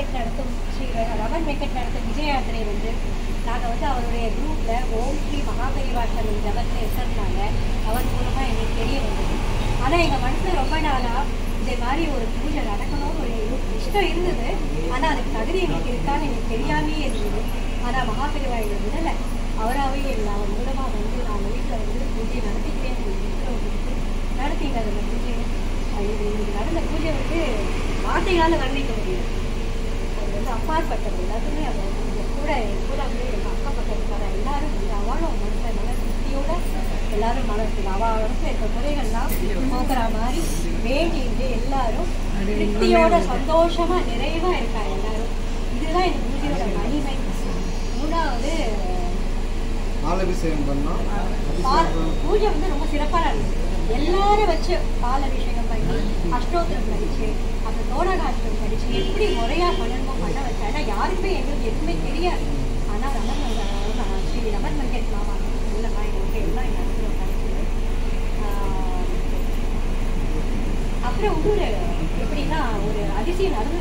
வெங்கட் நடத்தும் ஸ்ரீ ரமன் வெங்கட் நடத்தும் விஜய யாத்திரை வந்து நாங்கள் வந்து அவருடைய குரூப்பில் ஓம் ஸ்ரீ மகாபரிவாசன் ஜபத்தில் இருக்கிறதுனால அவர் மூலமாக எங்களுக்கு தெரிய வந்தது. ஆனால் எங்கள் மனசில் ரொம்ப நாளாக இதே மாதிரி ஒரு பூஜை நடக்கணும்னு ஒரு இஷ்டம் இருந்தது. ஆனால் அதுக்கு தகுதி எங்களுக்கு இருக்கான்னு எனக்கு தெரியாமையே இருந்தது. ஆனால் மகாபரிவாயை விடலை, அவராகவே இல்லை. அவர் மூலமாக வந்து நாங்கள் வீட்டில் வந்து பூஜையை நடத்திக்கிறேன் நடத்திங்க. அதில் பூஜை இது நடந்த பூஜை வந்து வார்த்தைகளால் வர்ணிக்க முடியும். அது வந்து அப்பாற்பட்டது. எல்லாத்துமே அதை கூட வந்து எங்கள் அக்கா பக்கம் இருக்கிற எல்லாரும் வந்து அவளும் மனசில் நல்ல திருப்தியோடு எல்லாரும் மனசில் அவள் மனசில் இருக்க குறைகள்லாம் போக்குற மாதிரி வேண்டிட்டு எல்லாரும் திருப்தியோட சந்தோஷமாக நிறைவாக இருக்காங்க எல்லாரும். இதுதான் இந்த பூஜையோட மகிமை. மூணாவது பூஜை வந்து ரொம்ப சிறப்பாக இருந்தது. எல்லாரும் வச்சு பால் அபிஷேகம் பண்ணி அஷ்டோத்திரம் படிச்சு அப்புறம் தோடகாஷ்டம் படிச்சு எப்படி முறையாக பண்ணணுமோ பண்ண வச்சா. ஏன்னா யாருக்குமே எங்களுக்கு எதுவுமே தெரியாது. ஆனால் ஸ்ரீ ரமன் வெங்கட் மாமா இல்லைம்மா எங்களுக்கு எல்லாம் எங்கள் அனுபவம் கிடைச்சது. அப்புறம் இன்னொரு எப்படின்னா ஒரு அதிசயம் நடந்தது.